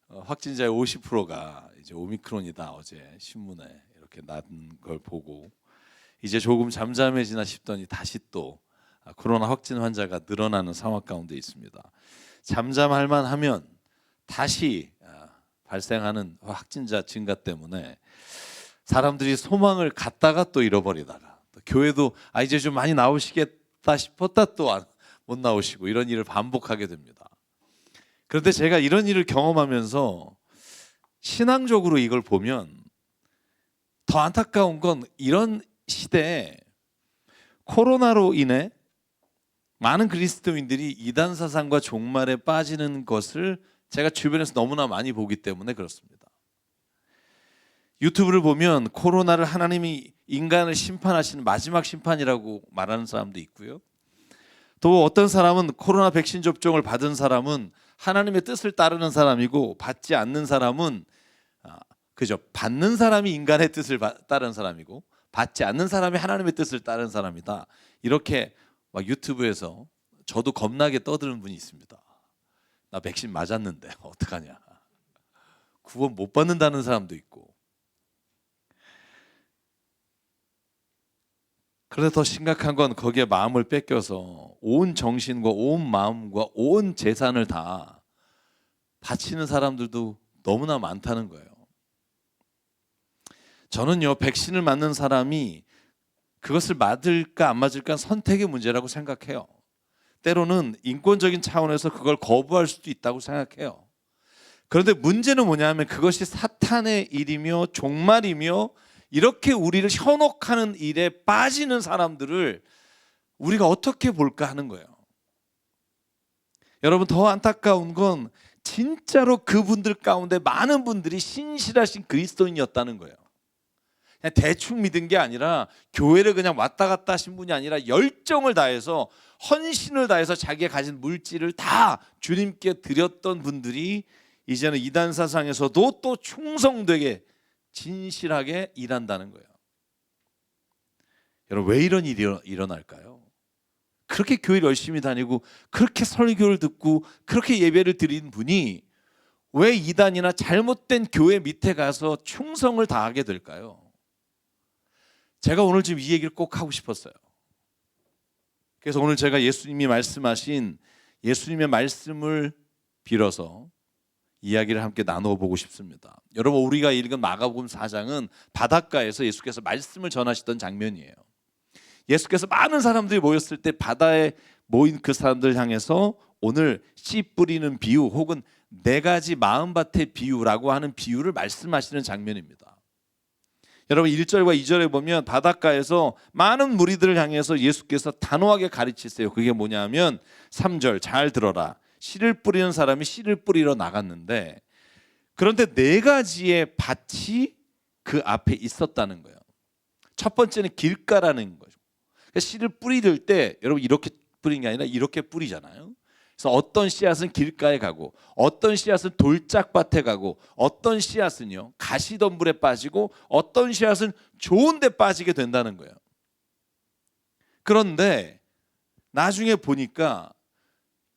확진자의 50%가 이제 오미크론이다. 어제 신문에 이렇게 난 걸 보고 이제 조금 잠잠해지나 싶더니 다시 또 코로나 확진 환자가 늘어나는 상황 가운데 있습니다. 잠잠할 만하면 다시 발생하는 확진자 증가 때문에 사람들이 소망을 갖다가 또 잃어버리다가 또 교회도 이제 좀 많이 나오시겠다 싶었다 또 못 나오시고 이런 일을 반복하게 됩니다. 그런데 제가 이런 일을 경험하면서 신앙적으로 이걸 보면 더 안타까운 건 이런 시대에 코로나로 인해 많은 그리스도인들이 이단 사상과 종말에 빠지는 것을 제가 주변에서 너무나 많이 보기 때문에 그렇습니다. 유튜브를 보면 코로나를 하나님이 인간을 심판하시는 마지막 심판이라고 말하는 사람도 있고요. 또 어떤 사람은 코로나 백신 접종을 받은 사람은 하나님의 뜻을 따르는 사람이고 받지 않는 사람은 받는 사람이 인간의 뜻을 따르는 사람이고 받지 않는 사람이 하나님의 뜻을 따르는 사람이다. 이렇게 막 유튜브에서 저도 겁나게 떠드는 분이 있습니다. 나 백신 맞았는데 어떡하냐. 구원 못 받는다는 사람도 있고. 그런데 더 심각한 건 거기에 마음을 뺏겨서 온 정신과 온 마음과 온 재산을 다 바치는 사람들도 너무나 많다는 거예요. 저는요, 백신을 맞는 사람이 그것을 맞을까 안 맞을까 선택의 문제라고 생각해요. 때로는 인권적인 차원에서 그걸 거부할 수도 있다고 생각해요. 그런데 문제는 뭐냐면 그것이 사탄의 일이며 종말이며 이렇게 우리를 현혹하는 일에 빠지는 사람들을 우리가 어떻게 볼까 하는 거예요. 여러분, 더 안타까운 건 진짜로 그분들 가운데 많은 분들이 신실하신 그리스도인이었다는 거예요. 그냥 대충 믿은 게 아니라 교회를 그냥 왔다 갔다 하신 분이 아니라 열정을 다해서 헌신을 다해서 자기가 가진 물질을 다 주님께 드렸던 분들이 이제는 이단 사상에서도 또 충성되게 진실하게 일한다는 거예요. 여러분, 왜 이런 일이 일어날까요? 그렇게 교회를 열심히 다니고 그렇게 설교를 듣고 그렇게 예배를 드린 분이 왜 이단이나 잘못된 교회 밑에 가서 충성을 다하게 될까요? 제가 오늘 지금 이 얘기를 꼭 하고 싶었어요. 그래서 오늘 제가 예수님이 말씀하신 예수님의 말씀을 빌어서 이야기를 함께 나눠보고 싶습니다. 여러분, 우리가 읽은 마가복음 4장은 바닷가에서 예수께서 말씀을 전하시던 장면이에요. 예수께서 많은 사람들이 모였을 때 바다에 모인 그 사람들 향해서 오늘 씨 뿌리는 비유 혹은 네 가지 마음밭의 비유라고 하는 비유를 말씀하시는 장면입니다. 여러분, 1절과 2절에 보면 바닷가에서 많은 무리들을 향해서 예수께서 단호하게 가르치세요. 그게 뭐냐면 3절 잘 들어라. 씨를 뿌리는 사람이 씨를 뿌리러 나갔는데 그런데 네 가지의 밭이 그 앞에 있었다는 거예요. 첫 번째는 길가라는 거죠. 그러니까 씨를 뿌릴 때 여러분 이렇게 뿌리는 게 아니라 이렇게 뿌리잖아요. 그래서 어떤 씨앗은 길가에 가고 어떤 씨앗은 돌짝밭에 가고 어떤 씨앗은요 가시덤불에 빠지고 어떤 씨앗은 좋은 데 빠지게 된다는 거예요. 그런데 나중에 보니까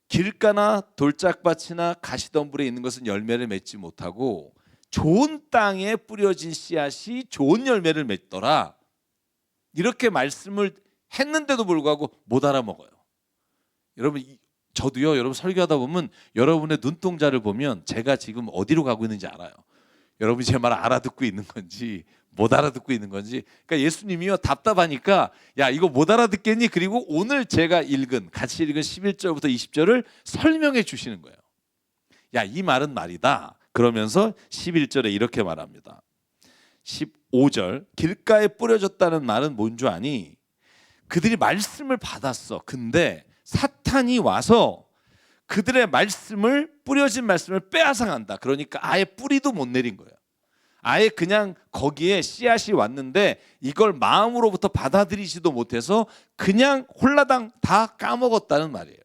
길가나 돌짝밭이나 가시덤불에 있는 것은 열매를 맺지 못하고 좋은 땅에 뿌려진 씨앗이 좋은 열매를 맺더라. 이렇게 말씀을 했는데도 불구하고 못 알아먹어요. 여러분, 저도요, 여러분 설교하다 보면 여러분의 눈동자를 보면 제가 지금 어디로 가고 있는지 알아요. 여러분이 제 말 알아듣고 있는 건지 못 알아듣고 있는 건지. 그러니까 예수님이요 답답하니까 야 이거 못 알아듣겠니? 그리고 오늘 제가 같이 읽은 11절부터 20절을 설명해 주시는 거예요. 야 이 말은 말이다. 그러면서 11절에 이렇게 말합니다. 15절 길가에 뿌려졌다는 말은 뭔 줄 아니? 그들이 말씀을 받았어. 근데 사탄이 와서 그들의 뿌려진 말씀을 빼앗아간다. 그러니까 아예 뿌리도 못 내린 거예요. 아예 그냥 거기에 씨앗이 왔는데 이걸 마음으로부터 받아들이지도 못해서 그냥 홀라당 다 까먹었다는 말이에요.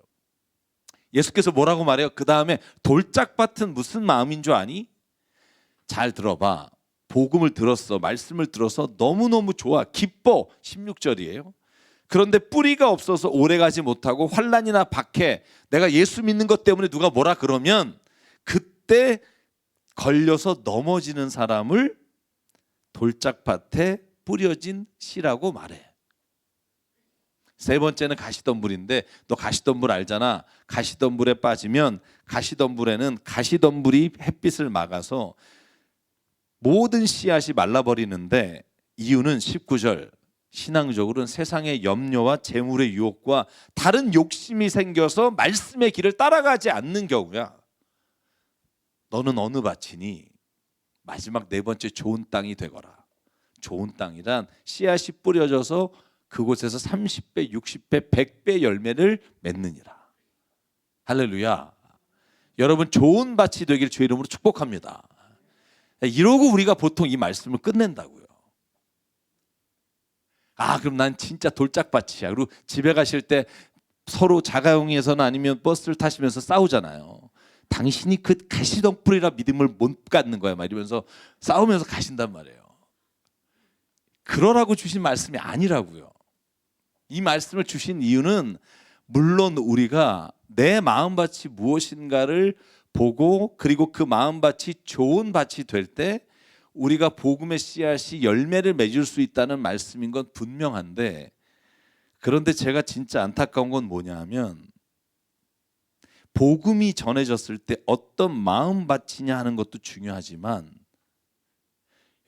예수께서 뭐라고 말해요? 그 다음에 돌짝밭은 무슨 마음인 줄 아니? 잘 들어봐. 복음을 들었어. 말씀을 들어서 너무너무 좋아. 기뻐. 16절이에요. 그런데 뿌리가 없어서 오래가지 못하고 환난이나 박해, 내가 예수 믿는 것 때문에 누가 뭐라 그러면 그때 걸려서 넘어지는 사람을 돌짝밭에 뿌려진 씨라고 말해. 세 번째는 가시덤불인데, 너 가시덤불 알잖아. 가시덤불에 빠지면 가시덤불에는 가시덤불이 햇빛을 막아서 모든 씨앗이 말라버리는데, 이유는 19절, 신앙적으로는 세상의 염려와 재물의 유혹과 다른 욕심이 생겨서 말씀의 길을 따라가지 않는 경우야. 너는 어느 밭이니? 마지막 네 번째, 좋은 땅이 되거라. 좋은 땅이란 씨앗이 뿌려져서 그곳에서 30배, 60배, 100배 열매를 맺느니라. 할렐루야. 여러분, 좋은 밭이 되길 주의 이름으로 축복합니다. 이러고 우리가 보통 이 말씀을 끝낸다고요. 그럼 난 진짜 돌짝밭이야. 그리고 집에 가실 때 서로 자가용에서나 아니면 버스를 타시면서 싸우잖아요. 당신이 그 가시덤불이라 믿음을 못 갖는 거야, 막 이러면서 싸우면서 가신단 말이에요. 그러라고 주신 말씀이 아니라고요. 이 말씀을 주신 이유는 물론 우리가 내 마음밭이 무엇인가를 보고, 그리고 그 마음밭이 좋은 밭이 될 때 우리가 복음의 씨앗이 열매를 맺을 수 있다는 말씀인 건 분명한데, 그런데 제가 진짜 안타까운 건 뭐냐 하면, 복음이 전해졌을 때 어떤 마음밭이냐 하는 것도 중요하지만,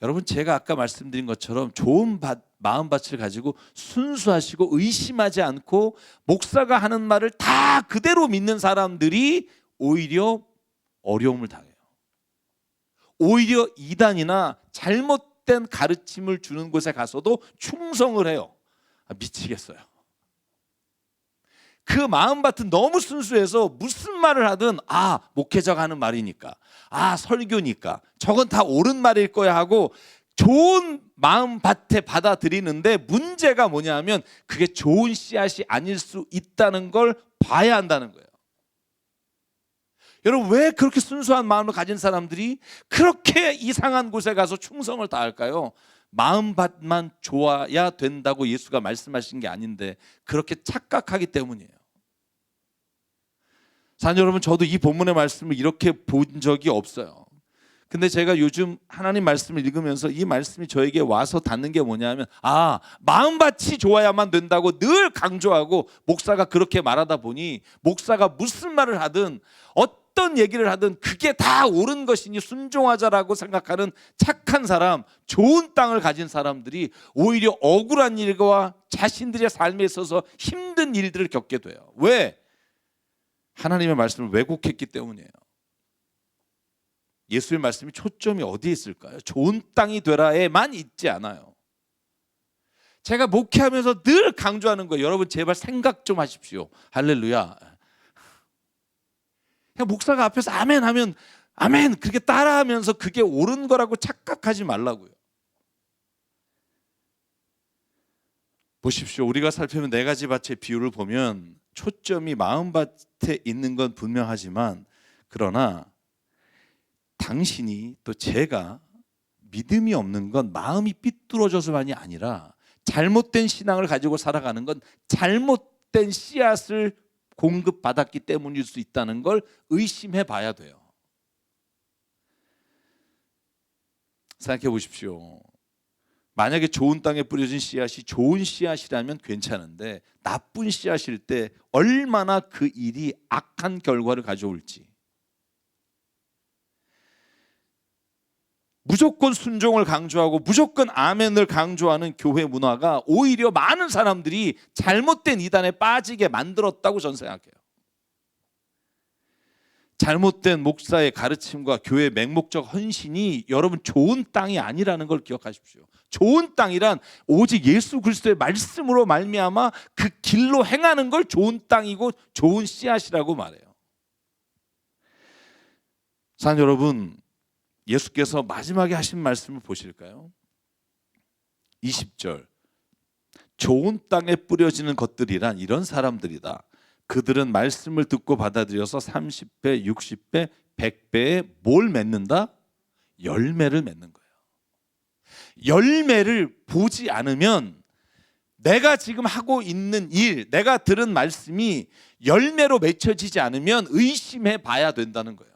여러분, 제가 아까 말씀드린 것처럼 좋은 마음밭을 가지고 순수하시고 의심하지 않고 목사가 하는 말을 다 그대로 믿는 사람들이 오히려 어려움을 당해요. 오히려 이단이나 잘못된 가르침을 주는 곳에 가서도 충성을 해요. 미치겠어요. 그 마음밭은 너무 순수해서 무슨 말을 하든 목회자가 하는 말이니까, 설교니까 저건 다 옳은 말일 거야 하고 좋은 마음밭에 받아들이는데, 문제가 뭐냐 하면 그게 좋은 씨앗이 아닐 수 있다는 걸 봐야 한다는 거예요. 여러분, 왜 그렇게 순수한 마음을 가진 사람들이 그렇게 이상한 곳에 가서 충성을 다할까요? 마음밭만 좋아야 된다고 예수가 말씀하신 게 아닌데 그렇게 착각하기 때문이에요. 사랑하는 여러분, 저도 이 본문의 말씀을 이렇게 본 적이 없어요. 근데 제가 요즘 하나님 말씀을 읽으면서 이 말씀이 저에게 와서 닿는 게 뭐냐면, 마음밭이 좋아야만 된다고 늘 강조하고 목사가 그렇게 말하다 보니, 목사가 무슨 말을 하든 어떤 얘기를 하든 그게 다 옳은 것이니 순종하자라고 생각하는 착한 사람, 좋은 땅을 가진 사람들이 오히려 억울한 일과 자신들의 삶에 있어서 힘든 일들을 겪게 돼요. 왜? 하나님의 말씀을 왜곡했기 때문이에요. 예수의 말씀이 초점이 어디에 있을까요? 좋은 땅이 되라에만 있지 않아요. 제가 목회하면서 늘 강조하는 거예요. 여러분, 제발 생각 좀 하십시오. 할렐루야. 그냥 목사가 앞에서 아멘 하면 아멘 그렇게 따라하면서 그게 옳은 거라고 착각하지 말라고요. 보십시오. 우리가 살펴본 네 가지 밭의 비유를 보면 초점이 마음밭에 있는 건 분명하지만, 그러나 당신이 또 제가 믿음이 없는 건 마음이 삐뚤어져서만이 아니라 잘못된 신앙을 가지고 살아가는 건 잘못된 씨앗을 공급받았기 때문일 수 있다는 걸 의심해 봐야 돼요. 생각해 보십시오. 만약에 좋은 땅에 뿌려진 씨앗이 좋은 씨앗이라면 괜찮은데 나쁜 씨앗일 때 얼마나 그 일이 악한 결과를 가져올지. 무조건 순종을 강조하고 무조건 아멘을 강조하는 교회 문화가 오히려 많은 사람들이 잘못된 이단에 빠지게 만들었다고 저는 생각해요. 잘못된 목사의 가르침과 교회의 맹목적 헌신이 여러분 좋은 땅이 아니라는 걸 기억하십시오. 좋은 땅이란 오직 예수 그리스도의 말씀으로 말미암아 그 길로 행하는 걸 좋은 땅이고 좋은 씨앗이라고 말해요. 사랑하는 여러분, 예수께서 마지막에 하신 말씀을 보실까요? 20절, 좋은 땅에 뿌려지는 것들이란 이런 사람들이다. 그들은 말씀을 듣고 받아들여서 30배, 60배, 100배에 뭘 맺는다? 열매를 맺는 거예요. 열매를 보지 않으면 내가 지금 하고 있는 일, 내가 들은 말씀이 열매로 맺혀지지 않으면 의심해 봐야 된다는 거예요.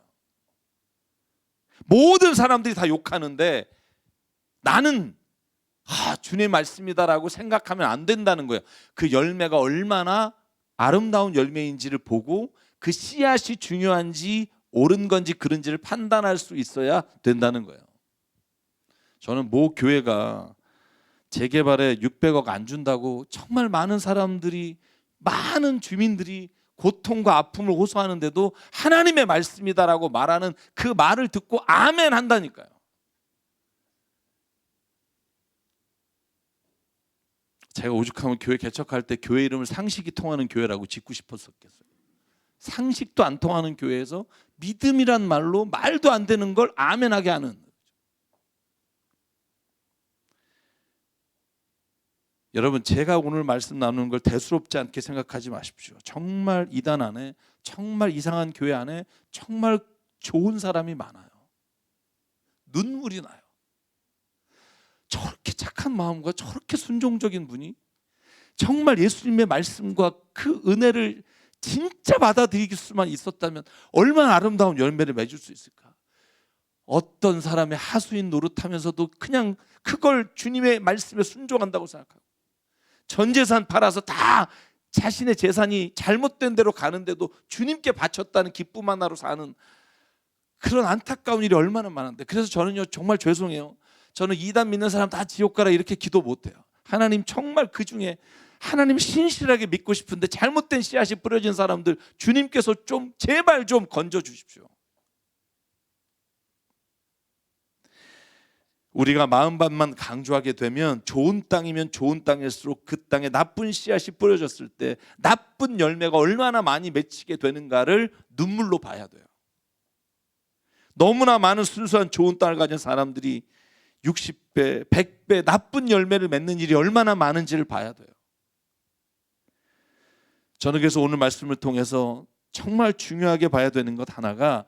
모든 사람들이 다 욕하는데 나는 주님의 말씀이다라고 생각하면 안 된다는 거예요. 그 열매가 얼마나 아름다운 열매인지를 보고 그 씨앗이 중요한지 옳은 건지 그른지를 판단할 수 있어야 된다는 거예요. 저는 모 교회가 재개발에 600억 안 준다고 정말 많은 사람들이, 많은 주민들이 고통과 아픔을 호소하는데도 하나님의 말씀이다라고 말하는 그 말을 듣고 아멘 한다니까요. 제가 오죽하면 교회 개척할 때 교회 이름을 상식이 통하는 교회라고 짓고 싶었었겠어요. 상식도 안 통하는 교회에서 믿음이란 말로 말도 안 되는 걸 아멘하게 하는. 여러분, 제가 오늘 말씀 나누는 걸 대수롭지 않게 생각하지 마십시오. 정말 이단 안에, 정말 이상한 교회 안에 정말 좋은 사람이 많아요. 눈물이 나요. 저렇게 착한 마음과 저렇게 순종적인 분이 정말 예수님의 말씀과 그 은혜를 진짜 받아들일 수만 있었다면 얼마나 아름다운 열매를 맺을 수 있을까? 어떤 사람의 하수인 노릇하면서도 그냥 그걸 주님의 말씀에 순종한다고 생각하고, 전 재산 팔아서 다 자신의 재산이 잘못된 대로 가는데도 주님께 바쳤다는 기쁨 하나로 사는 그런 안타까운 일이 얼마나 많은데, 그래서 저는요 정말 죄송해요. 저는 이단 믿는 사람 다 지옥 가라 이렇게 기도 못해요. 하나님 정말 그 중에 하나님 신실하게 믿고 싶은데 잘못된 씨앗이 뿌려진 사람들 주님께서 좀 제발 좀 건져 주십시오. 우리가 마음밭만 강조하게 되면 좋은 땅이면 좋은 땅일수록 그 땅에 나쁜 씨앗이 뿌려졌을 때 나쁜 열매가 얼마나 많이 맺히게 되는가를 눈물로 봐야 돼요. 너무나 많은 순수한 좋은 땅을 가진 사람들이 60배, 100배 나쁜 열매를 맺는 일이 얼마나 많은지를 봐야 돼요. 저는 그래서 오늘 말씀을 통해서 정말 중요하게 봐야 되는 것 하나가,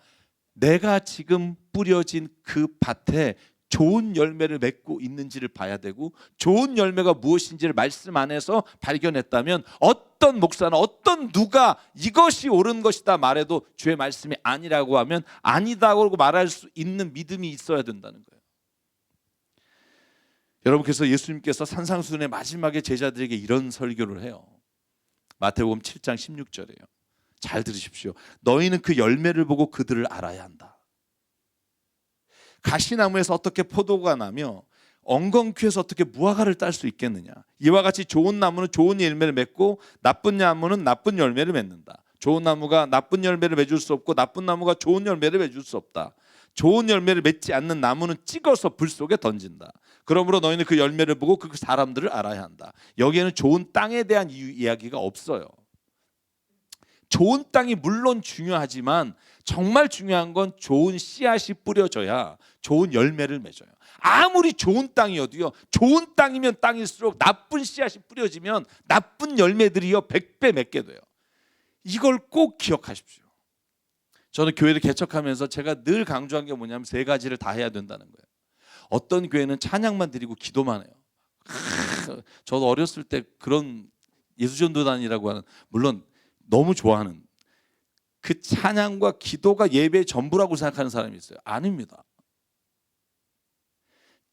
내가 지금 뿌려진 그 밭에 좋은 열매를 맺고 있는지를 봐야 되고, 좋은 열매가 무엇인지를 말씀 안에서 발견했다면 어떤 목사나 어떤 누가 이것이 옳은 것이다 말해도 주의 말씀이 아니라고 하면 아니다고 말할 수 있는 믿음이 있어야 된다는 거예요. 여러분, 그래서 예수님께서 산상수훈의 마지막에 제자들에게 이런 설교를 해요. 마태복음 7장 16절이에요. 잘 들으십시오. 너희는 그 열매를 보고 그들을 알아야 한다. 가시나무에서 어떻게 포도가 나며 엉겅퀴에서 어떻게 무화과를 딸 수 있겠느냐. 이와 같이 좋은 나무는 좋은 열매를 맺고 나쁜 나무는 나쁜 열매를 맺는다. 좋은 나무가 나쁜 열매를 맺을 수 없고 나쁜 나무가 좋은 열매를 맺을 수 없다. 좋은 열매를 맺지 않는 나무는 찍어서 불 속에 던진다. 그러므로 너희는 그 열매를 보고 그 사람들을 알아야 한다. 여기에는 좋은 땅에 대한 이야기가 없어요. 좋은 땅이 물론 중요하지만 정말 중요한 건 좋은 씨앗이 뿌려져야 좋은 열매를 맺어요. 아무리 좋은 땅이어도요, 좋은 땅이면 땅일수록 나쁜 씨앗이 뿌려지면 나쁜 열매들이요 100배 맺게 돼요. 이걸 꼭 기억하십시오. 저는 교회를 개척하면서 제가 늘 강조한 게 뭐냐면 세 가지를 다 해야 된다는 거예요. 어떤 교회는 찬양만 드리고 기도만 해요. 저도 어렸을 때 그런 예수전도단이라고 하는, 물론 너무 좋아하는, 그 찬양과 기도가 예배의 전부라고 생각하는 사람이 있어요. 아닙니다.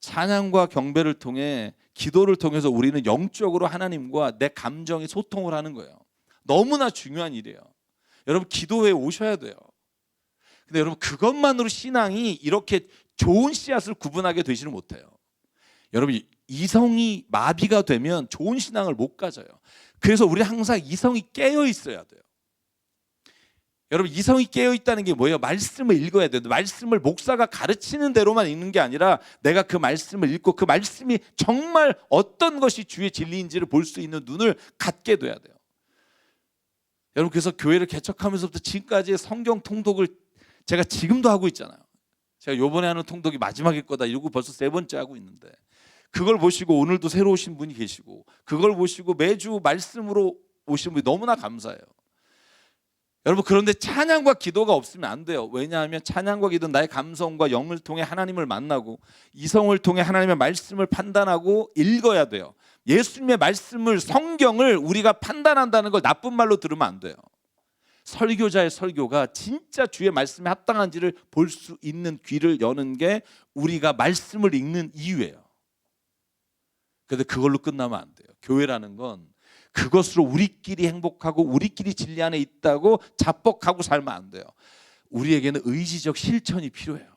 찬양과 경배를 통해, 기도를 통해서 우리는 영적으로 하나님과 내 감정이 소통을 하는 거예요. 너무나 중요한 일이에요. 여러분, 기도회에 오셔야 돼요. 근데 여러분, 그것만으로 신앙이 이렇게 좋은 씨앗을 구분하게 되지는 못해요. 여러분, 이성이 마비가 되면 좋은 신앙을 못 가져요. 그래서 우리 항상 이성이 깨어 있어야 돼요. 여러분, 이성이 깨어 있다는 게 뭐예요? 말씀을 읽어야 돼요. 말씀을 목사가 가르치는 대로만 읽는 게 아니라 내가 그 말씀을 읽고 그 말씀이 정말 어떤 것이 주의 진리인지를 볼 수 있는 눈을 갖게 돼야 돼요. 여러분, 그래서 교회를 개척하면서부터 지금까지의 성경 통독을 제가 지금도 하고 있잖아요. 제가 요번에 하는 통독이 마지막일 거다 이러고 벌써 3번째 하고 있는데, 그걸 보시고 오늘도 새로 오신 분이 계시고 그걸 보시고 매주 말씀으로 오신 분이 너무나 감사해요. 여러분, 그런데 찬양과 기도가 없으면 안 돼요. 왜냐하면 찬양과 기도는 나의 감성과 영을 통해 하나님을 만나고 이성을 통해 하나님의 말씀을 판단하고 읽어야 돼요. 예수님의 말씀을, 성경을 우리가 판단한다는 걸 나쁜 말로 들으면 안 돼요. 설교자의 설교가 진짜 주의 말씀에 합당한지를 볼 수 있는 귀를 여는 게 우리가 말씀을 읽는 이유예요. 그런데 그걸로 끝나면 안 돼요. 교회라는 건 그것으로 우리끼리 행복하고 우리끼리 진리 안에 있다고 자뻑하고 살면 안 돼요. 우리에게는 의지적 실천이 필요해요.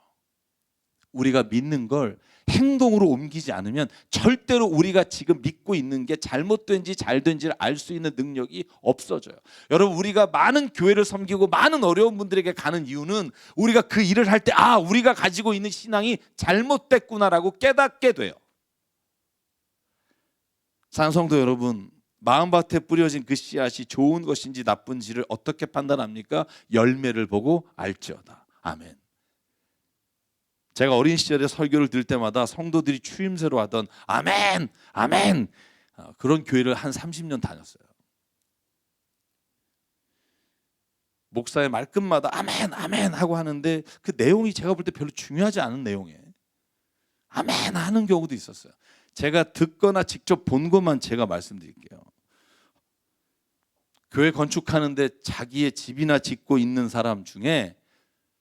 우리가 믿는 걸 행동으로 옮기지 않으면 절대로 우리가 지금 믿고 있는 게 잘못된지 잘된지를 알 수 있는 능력이 없어져요. 여러분, 우리가 많은 교회를 섬기고 많은 어려운 분들에게 가는 이유는 우리가 그 일을 할 때 우리가 가지고 있는 신앙이 잘못됐구나라고 깨닫게 돼요. 사랑성도 여러분, 마음밭에 뿌려진 그 씨앗이 좋은 것인지 나쁜지를 어떻게 판단합니까? 열매를 보고 알지어다. 아멘. 제가 어린 시절에 설교를 들을 때마다 성도들이 추임새로 하던 아멘, 아멘, 그런 교회를 한 30년 다녔어요. 목사의 말끝마다 아멘, 아멘 하고 하는데 그 내용이 제가 볼 때 별로 중요하지 않은 내용에 아멘 하는 경우도 있었어요. 제가 듣거나 직접 본 것만 제가 말씀드릴게요. 교회 건축하는데 자기의 집이나 짓고 있는 사람 중에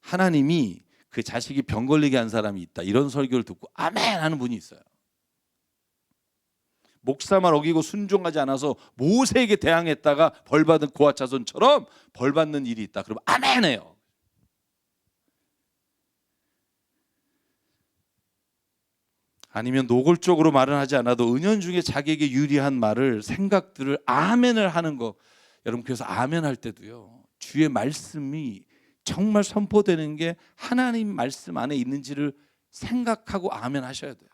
하나님이 그 자식이 병 걸리게 한 사람이 있다, 이런 설교를 듣고 아멘 하는 분이 있어요. 목사만 어기고 순종하지 않아서 모세에게 대항했다가 벌받은 고아차손처럼 벌받는 일이 있다, 그러면 아멘 해요. 아니면 노골적으로 말은 하지 않아도 은연중에 자기에게 유리한 말을, 생각들을 아멘을 하는 거. 여러분, 그래서 아멘 할 때도요, 주의 말씀이 정말 선포되는 게 하나님 말씀 안에 있는지를 생각하고 아멘 하셔야 돼요.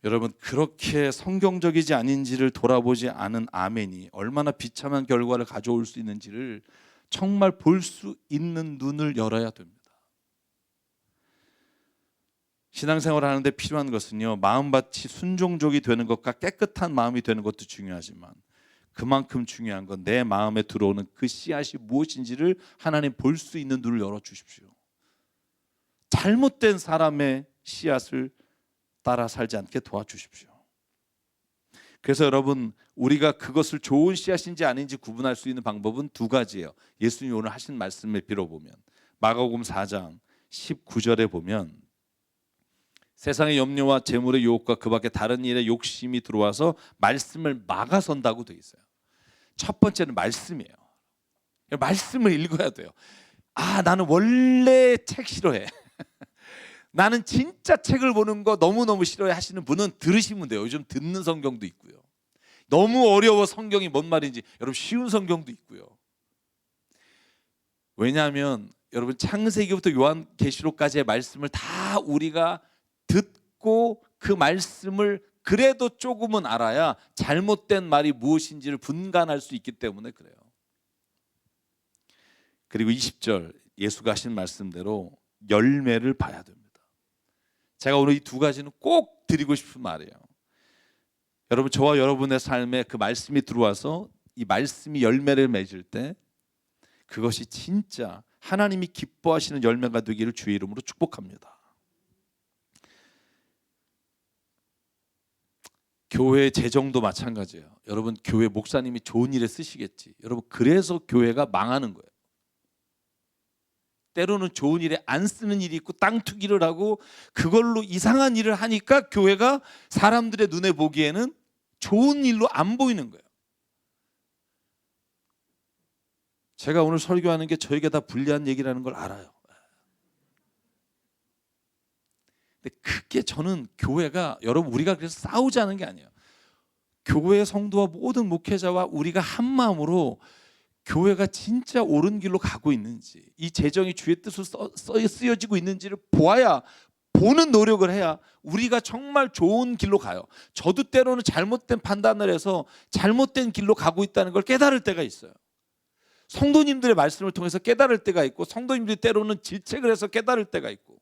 여러분, 그렇게 성경적이지 아닌지를 돌아보지 않은 아멘이 얼마나 비참한 결과를 가져올 수 있는지를 정말 볼 수 있는 눈을 열어야 됩니다. 신앙생활을 하는데 필요한 것은요, 마음밭이 순종적이 되는 것과 깨끗한 마음이 되는 것도 중요하지만 그만큼 중요한 건 내 마음에 들어오는 그 씨앗이 무엇인지를 하나님 볼 수 있는 눈을 열어주십시오. 잘못된 사람의 씨앗을 따라 살지 않게 도와주십시오. 그래서 여러분, 우리가 그것을 좋은 씨앗인지 아닌지 구분할 수 있는 방법은 두 가지예요. 예수님이 오늘 하신 말씀을 빌어보면 마가복음 4장 19절에 보면 세상의 염려와 재물의 유혹과 그 밖에 다른 일에 욕심이 들어와서 말씀을 막아선다고 되어 있어요. 첫 번째는 말씀이에요. 말씀을 읽어야 돼요. 나는 원래 책 싫어해. 나는 진짜 책을 보는 거 너무너무 싫어해 하시는 분은 들으시면 돼요. 요즘 듣는 성경도 있고요. 너무 어려워 성경이 뭔 말인지, 여러분 쉬운 성경도 있고요. 왜냐하면 여러분, 창세기부터 요한계시록까지의 말씀을 다 우리가 듣고 그 말씀을 그래도 조금은 알아야 잘못된 말이 무엇인지를 분간할 수 있기 때문에 그래요. 그리고 20절 예수가 하신 말씀대로 열매를 봐야 됩니다. 제가 오늘 이 두 가지는 꼭 드리고 싶은 말이에요. 여러분, 저와 여러분의 삶에 그 말씀이 들어와서 이 말씀이 열매를 맺을 때 그것이 진짜 하나님이 기뻐하시는 열매가 되기를 주의 이름으로 축복합니다. 교회 재정도 마찬가지예요. 여러분, 교회 목사님이 좋은 일에 쓰시겠지. 여러분, 그래서 교회가 망하는 거예요. 때로는 좋은 일에 안 쓰는 일이 있고 땅 투기를 하고 그걸로 이상한 일을 하니까 교회가 사람들의 눈에 보기에는 좋은 일로 안 보이는 거예요. 제가 오늘 설교하는 게 저에게 다 불리한 얘기라는 걸 알아요. 근데 그게 저는 교회가, 여러분, 우리가 그래서 싸우자는 게 아니에요. 교회 성도와 모든 목회자와 우리가 한 마음으로 교회가 진짜 옳은 길로 가고 있는지, 이 재정이 주의 뜻으로 쓰여지고 있는지를 보아야, 보는 노력을 해야 우리가 정말 좋은 길로 가요. 저도 때로는 잘못된 판단을 해서 잘못된 길로 가고 있다는 걸 깨달을 때가 있어요. 성도님들의 말씀을 통해서 깨달을 때가 있고, 성도님들이 때로는 질책을 해서 깨달을 때가 있고,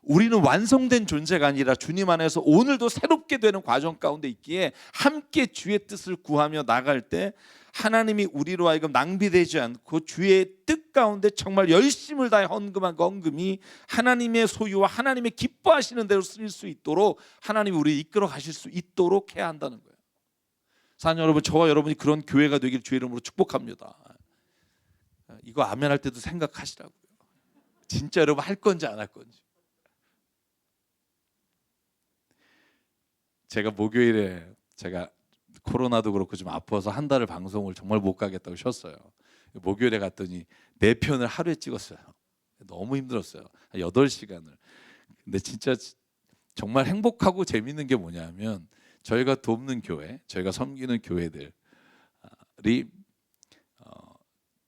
우리는 완성된 존재가 아니라 주님 안에서 오늘도 새롭게 되는 과정 가운데 있기에 함께 주의 뜻을 구하며 나갈 때 하나님이 우리로 하여금 낭비되지 않고 주의 뜻 가운데 정말 열심을 다해 헌금한 그 헌금이 하나님의 소유와 하나님의 기뻐하시는 대로 쓰일 수 있도록 하나님이 우리를 이끌어 가실 수 있도록 해야 한다는 거예요. 사랑하는 여러분, 저와 여러분이 그런 교회가 되길 주의 이름으로 축복합니다. 이거 아멘 할 때도 생각하시라고요. 진짜 여러분 할 건지 안 할 건지. 제가 목요일에 제가 코로나도 그렇고 좀 아파서 한 달을 방송을 정말 못 가겠다고 쉬었어요. 목요일에 갔더니 4편을 하루에 찍었어요. 너무 힘들었어요. 8시간을. 근데 진짜 정말 행복하고 재밌는 게 뭐냐면 저희가 돕는 교회, 저희가 섬기는 교회들이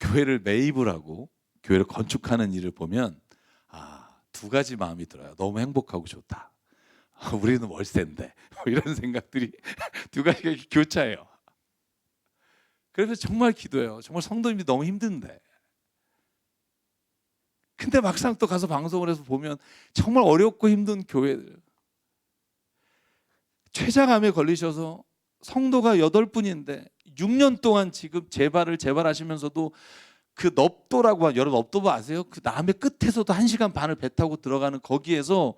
교회를 매입을 하고 교회를 건축하는 일을 보면 두 가지 마음이 들어요. 너무 행복하고 좋다. 우리는 월세인데 이런 생각들이 두 가지가 교차해요. 그래서 정말 기도해요. 정말 성도님들이 너무 힘든데, 근데 막상 또 가서 방송을 해서 보면 정말 어렵고 힘든 교회들, 췌장암에 걸리셔서 성도가 8분인데 6년 동안 지금 재발하시면서도 그 넙도라고 하는, 여러분 넙도 아세요? 그 남의 끝에서도 1시간 반을 배 타고 들어가는 거기에서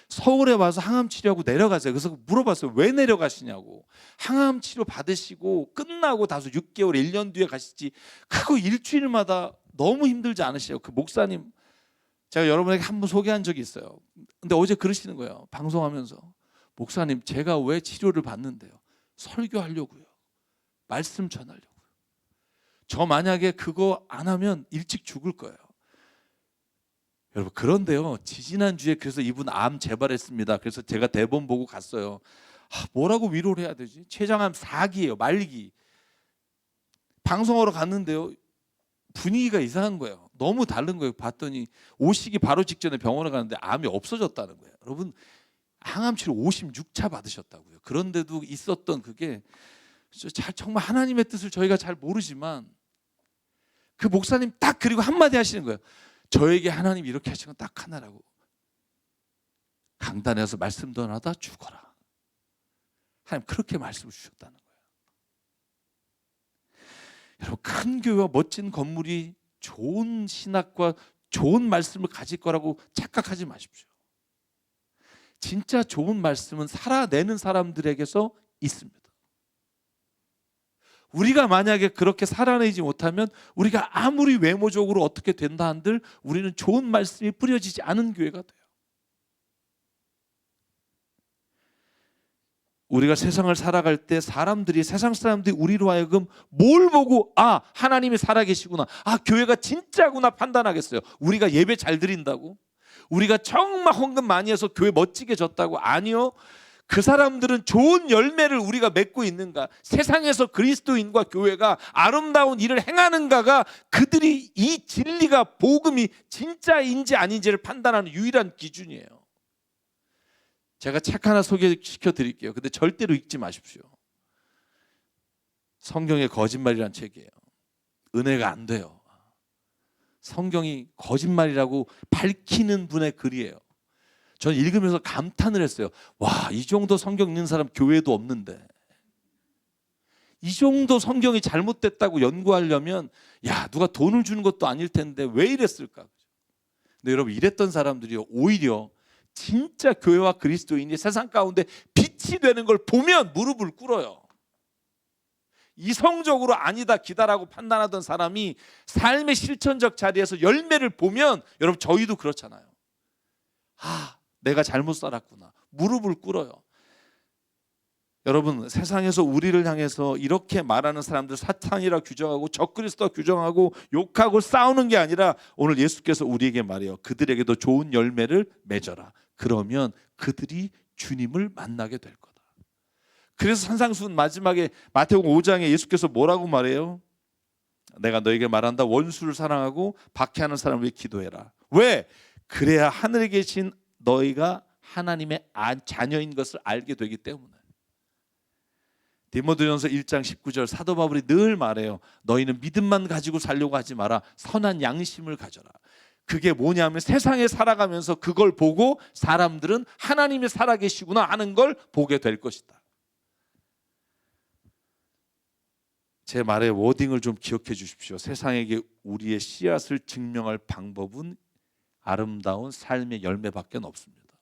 서울에 와서 항암 치료하고 내려가세요. 그래서 물어봤어요. 왜 내려가시냐고. 항암 치료 받으시고 끝나고 다소 6개월, 1년 뒤에 가시지. 그거 일주일마다 너무 힘들지 않으세요? 그 목사님 제가 여러분에게 한 번 소개한 적이 있어요. 근데 어제 그러시는 거예요. 방송하면서. 목사님, 제가 왜 치료를 받는데요? 설교하려고요. 말씀 전하려고요. 저 만약에 그거 안 하면 일찍 죽을 거예요. 여러분, 그런데요, 지지난주에 그래서 이분 암 재발했습니다. 그래서 제가 대본 보고 갔어요. 뭐라고 위로를 해야 되지? 췌장암 4기예요. 말기. 방송하러 갔는데요, 분위기가 이상한 거예요. 너무 다른 거예요. 봤더니 오시기 바로 직전에 병원에 가는데 암이 없어졌다는 거예요. 여러분, 항암치료 56차 받으셨다고요. 그런데도 있었던 그게 정말 하나님의 뜻을 저희가 잘 모르지만 그 목사님 딱 그리고 한마디 하시는 거예요. 저에게 하나님 이렇게 하신 건 딱 하나라고. 강단에 가서 말씀도 안 하다 죽어라. 하나님 그렇게 말씀을 주셨다는 거예요. 여러분, 큰 교회와 멋진 건물이 좋은 신학과 좋은 말씀을 가질 거라고 착각하지 마십시오. 진짜 좋은 말씀은 살아내는 사람들에게서 있습니다. 우리가 만약에 그렇게 살아내지 못하면 우리가 아무리 외모적으로 어떻게 된다 한들 우리는 좋은 말씀이 뿌려지지 않은 교회가 돼요. 우리가 세상을 살아갈 때 세상 사람들이 우리로 하여금 뭘 보고 하나님이 살아계시구나, 교회가 진짜구나 판단하겠어요? 우리가 예배 잘 드린다고? 우리가 정말 헌금 많이 해서 교회 멋지게 졌다고? 아니요. 그 사람들은 좋은 열매를 우리가 맺고 있는가, 세상에서 그리스도인과 교회가 아름다운 일을 행하는가가 그들이 이 진리가 복음이 진짜인지 아닌지를 판단하는 유일한 기준이에요. 제가 책 하나 소개시켜 드릴게요. 근데 절대로 읽지 마십시오. 성경의 거짓말이란 책이에요. 은혜가 안 돼요. 성경이 거짓말이라고 밝히는 분의 글이에요. 저는 읽으면서 감탄을 했어요. 와, 이 정도 성경 읽는 사람 교회도 없는데, 이 정도 성경이 잘못됐다고 연구하려면 누가 돈을 주는 것도 아닐 텐데 왜 이랬을까? 근데 여러분, 이랬던 사람들이 오히려 진짜 교회와 그리스도인이 세상 가운데 빛이 되는 걸 보면 무릎을 꿇어요. 이성적으로 아니다 기다라고 판단하던 사람이 삶의 실천적 자리에서 열매를 보면, 여러분 저희도 그렇잖아요. 내가 잘못 살았구나. 무릎을 꿇어요. 여러분, 세상에서 우리를 향해서 이렇게 말하는 사람들 사탄이라 규정하고 적그리스도라 규정하고 욕하고 싸우는 게 아니라 오늘 예수께서 우리에게 말해요. 그들에게도 좋은 열매를 맺어라. 그러면 그들이 주님을 만나게 될 거다. 그래서 산상수훈 마지막에 마태복음 5장에 예수께서 뭐라고 말해요? 내가 너에게 말한다. 원수를 사랑하고 박해하는 사람을 위해 기도해라. 왜? 그래야 하늘에 계신 너희가 하나님의 자녀인 것을 알게 되기 때문에. 디모데전서 1장 19절 사도 바울이 늘 말해요. 너희는 믿음만 가지고 살려고 하지 마라. 선한 양심을 가져라. 그게 뭐냐면 세상에 살아가면서 그걸 보고 사람들은 하나님이 살아계시구나 하는 걸 보게 될 것이다. 제 말의 워딩을 좀 기억해 주십시오. 세상에게 우리의 씨앗을 증명할 방법은 아름다운 삶의 열매밖에 없습니다.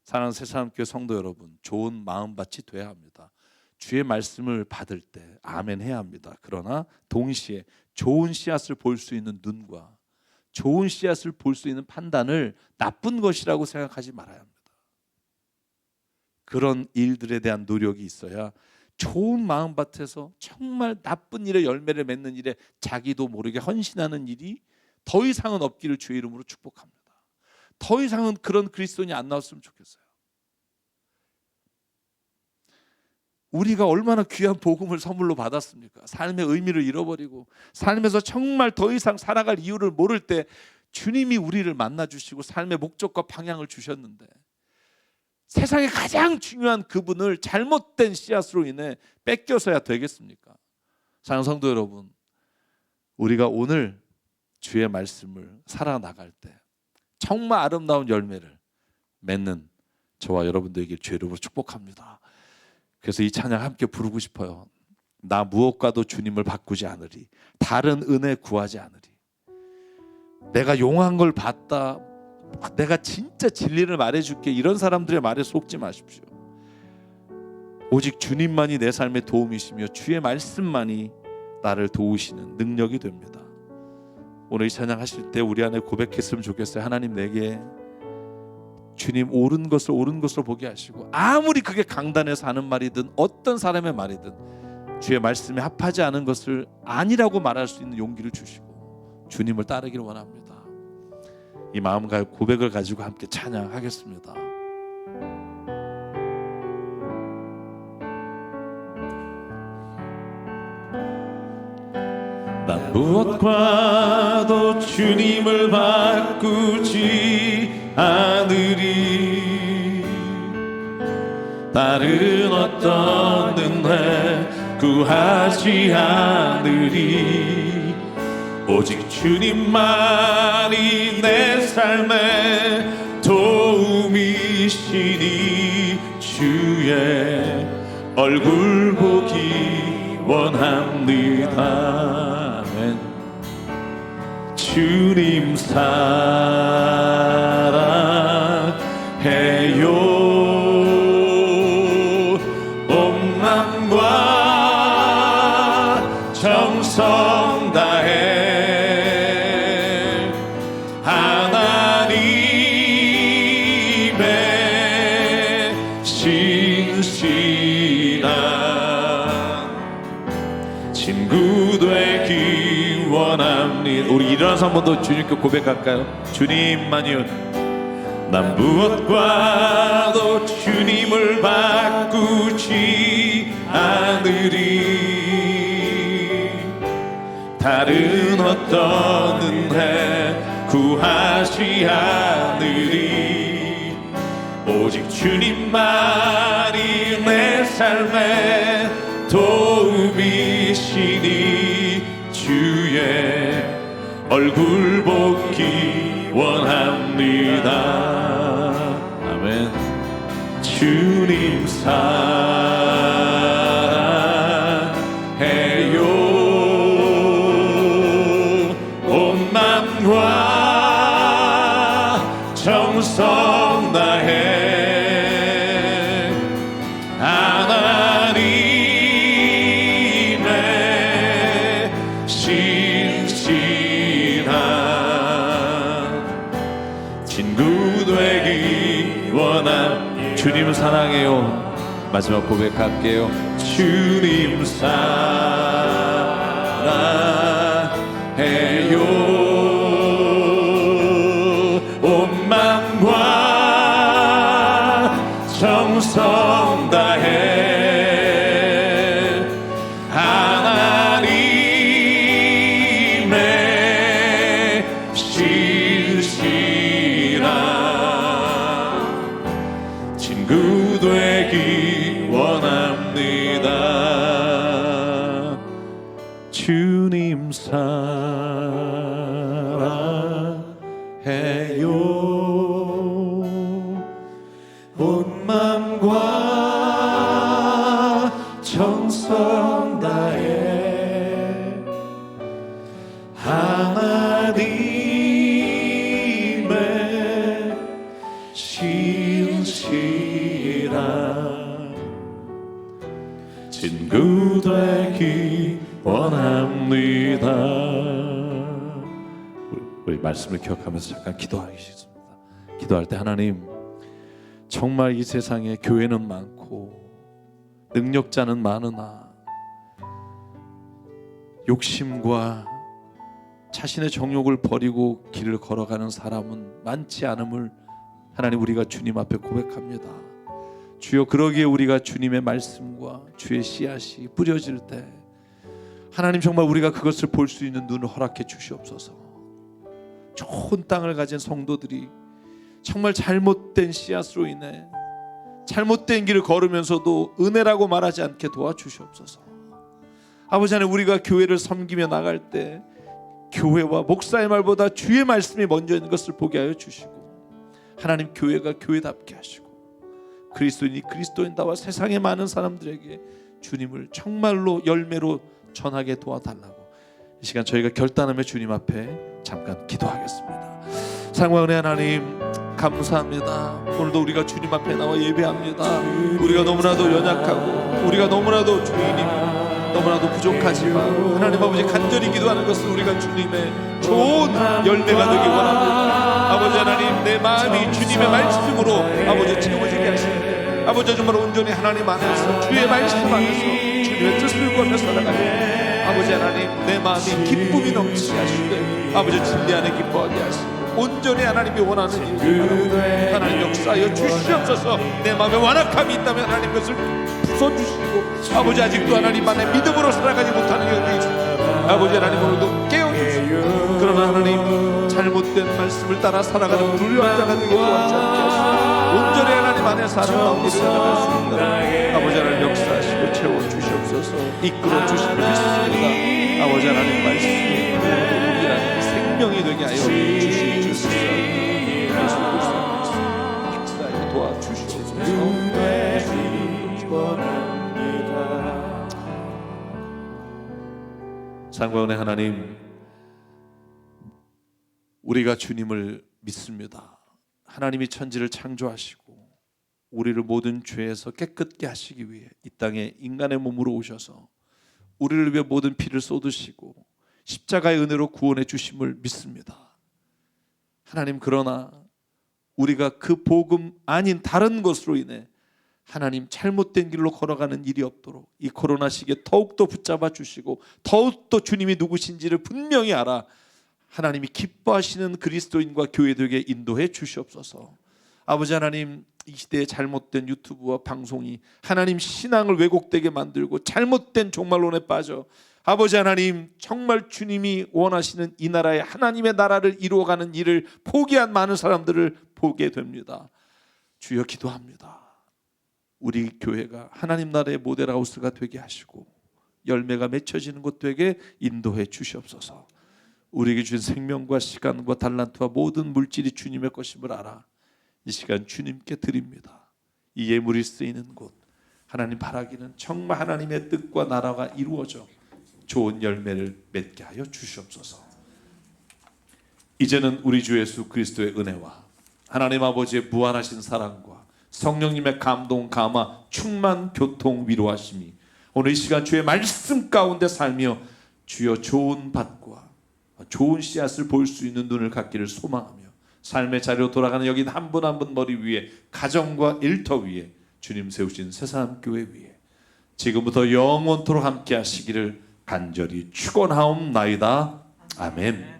사랑하는 새사랑교회 성도 여러분, 좋은 마음밭이 돼야 합니다. 주의 말씀을 받을 때 아멘 해야 합니다. 그러나 동시에 좋은 씨앗을 볼 수 있는 눈과 좋은 씨앗을 볼 수 있는 판단을 나쁜 것이라고 생각하지 말아야 합니다. 그런 일들에 대한 노력이 있어야 좋은 마음밭에서 정말 나쁜 일에 열매를 맺는 일에 자기도 모르게 헌신하는 일이 더 이상은 없기를 주의 이름으로 축복합니다. 더 이상은 그런 그리스도인이 안 나왔으면 좋겠어요. 우리가 얼마나 귀한 복음을 선물로 받았습니까? 삶의 의미를 잃어버리고 삶에서 정말 더 이상 살아갈 이유를 모를 때 주님이 우리를 만나주시고 삶의 목적과 방향을 주셨는데 세상에 가장 중요한 그분을 잘못된 씨앗으로 인해 뺏겨서야 되겠습니까? 사랑하는 성도 여러분, 우리가 오늘 주의 말씀을 살아나갈 때 정말 아름다운 열매를 맺는 저와 여러분들에게 주의 이름으로 축복합니다. 그래서 이 찬양 함께 부르고 싶어요. 나 무엇과도 주님을 바꾸지 않으리, 다른 은혜 구하지 않으리. 내가 용한 걸 봤다, 내가 진짜 진리를 말해줄게, 이런 사람들의 말에 속지 마십시오. 오직 주님만이 내 삶의 도움이시며 주의 말씀만이 나를 도우시는 능력이 됩니다. 오늘 이 찬양 하실 때 우리 안에 고백했으면 좋겠어요. 하나님, 내게 주님 옳은 것을 옳은 것으로 보게 하시고, 아무리 그게 강단에서 하는 말이든 어떤 사람의 말이든 주의 말씀에 합하지 않은 것을 아니라고 말할 수 있는 용기를 주시고 주님을 따르기를 원합니다. 이 마음과 고백을 가지고 함께 찬양하겠습니다. 난 무엇과도 주님을 바꾸지 않으리, 다른 어떤 은혜 구하지 않으리. 오직 주님만이 내 삶의 도움이시니 주의 얼굴 보기 원합니다. 아멘. 주님 사랑해요. 온 맘과 정성 다해 하나님의 신실한 친구 되기 원합니다. 우리 일어나서 한 번 더 주님께 고백할까요? 주님만이요, 난 무엇과도 주님을 바꾸지 않으리, 다른 어떤 은혜 구하지 않으리. 오직 주님만이 내 삶의 도움이시니 주의 얼굴 보기 원합니다. 아멘. 주님 사랑해요. 온 맘과 정성 다해 하나님의 신실한 친구 되기 원합니다. 주님 사랑해요. 마지막 고백할게요. 주님 사랑해요. 온 맘과 정성 다해 하나님의 신실한 친구 되기 원합니다. 주님 사랑해요. 온 맘과 정성 다해 하나님의 신실한 우리 말씀을 기억하면서 잠깐 기도하겠습니다. 기도할 때 하나님, 정말 이 세상에 교회는 많고 능력자는 많으나 욕심과 자신의 정욕을 버리고 길을 걸어가는 사람은 많지 않음을 하나님 우리가 주님 앞에 고백합니다. 주여, 그러기에 우리가 주님의 말씀과 주의 씨앗이 뿌려질 때 하나님 정말 우리가 그것을 볼 수 있는 눈을 허락해 주시옵소서. 좋은 땅을 가진 성도들이 정말 잘못된 씨앗으로 인해 잘못된 길을 걸으면서도 은혜라고 말하지 않게 도와주시옵소서. 아버지 하나님, 우리가 교회를 섬기며 나갈 때 교회와 목사의 말보다 주의 말씀이 먼저 있는 것을 보게 하여 주시고, 하나님 교회가 교회답게 하시고 그리스도인이 그리스도인다와 세상의 많은 사람들에게 주님을 정말로 열매로 전하게 도와달라고 이 시간 저희가 결단하며 주님 앞에 잠깐 기도하겠습니다. 사랑과 은혜 하나님, 감사합니다. 오늘도 우리가 주님 앞에 나와 예배합니다. 우리가 너무나도 연약하고 우리가 너무나도 죄인이며 너무나도 부족하지만 하나님 아버지, 간절히 기도하는 것은 우리가 주님의 좋은 열매가 되기 원합니다. 아버지 하나님, 내 마음이 주님의 말씀으로 아버지 채워지게 하시는데 아버지, 정말 온전히 하나님 안에서 주의 말씀 안에서 주님의 뜻을 구하며 살아가는 아버지 하나님, 내 마음이 기쁨이 넘치게 하시되 아버지 진리 안에 기뻐하게 하시고 온전히 하나님이 원하는 일 하나님 역사하여 주시옵소서. 내 마음에 완악함이 있다면 하나님 것을 부숴주시고 아버지, 아직도 하나님 안에 믿음으로 살아가지 못하는 여기 아버지 하나님, 오늘도 깨워주시고 그러나 하나님 잘못된 말씀을 따라 살아가는 불의한 자가 되게 도와주지 않게 하시고 온전히 하나님 안에 살아가는 일을 살아갈 수 있는 아버지 하나님 역사하시고 채워주시옵소서. 이끌어 주시길 믿습니다. 아버지 하나님 말씀이 우리랑 생명이 되게 하여 주시옵소서. 예수 그리스도의 도와주시옵소서. 사랑과 은혜 하나님, 우리가 주님을 믿습니다. 하나님이 천지를 창조하시고 우리를 모든 죄에서 깨끗게 하시기 위해 이 땅에 인간의 몸으로 오셔서 우리를 위해 모든 피를 쏟으시고 십자가의 은혜로 구원해 주심을 믿습니다. 하나님, 그러나 우리가 그 복음 아닌 다른 것으로 인해 하나님 잘못된 길로 걸어가는 일이 없도록 이 코로나 시기에 더욱더 붙잡아 주시고 더욱더 주님이 누구신지를 분명히 알아 하나님이 기뻐하시는 그리스도인과 교회들에게 인도해 주시옵소서. 아버지 하나님, 이 시대에 잘못된 유튜브와 방송이 하나님 신앙을 왜곡되게 만들고 잘못된 종말론에 빠져 아버지 하나님, 정말 주님이 원하시는 이 나라에 하나님의 나라를 이루어가는 일을 포기한 많은 사람들을 보게 됩니다. 주여, 기도합니다. 우리 교회가 하나님 나라의 모델하우스가 되게 하시고 열매가 맺혀지는 곳 되게 인도해 주시옵소서. 우리에게 주신 생명과 시간과 달란트와 모든 물질이 주님의 것임을 알아 이 시간 주님께 드립니다. 이 예물이 쓰이는 곳 하나님 바라기는 정말 하나님의 뜻과 나라가 이루어져 좋은 열매를 맺게 하여 주시옵소서. 이제는 우리 주 예수 그리스도의 은혜와 하나님 아버지의 무한하신 사랑과 성령님의 감동, 감화, 충만, 교통, 위로하심이 오늘 이 시간 주의 말씀 가운데 살며 주여 좋은 밭과 좋은 씨앗을 볼 수 있는 눈을 갖기를 소망하며 삶의 자리로 돌아가는 여기 한 분 한 분 머리 위에 가정과 일터 위에 주님 세우신 새사람교회 위에 지금부터 영원토록 함께 하시기를 간절히 축원하옵나이다. 아멘.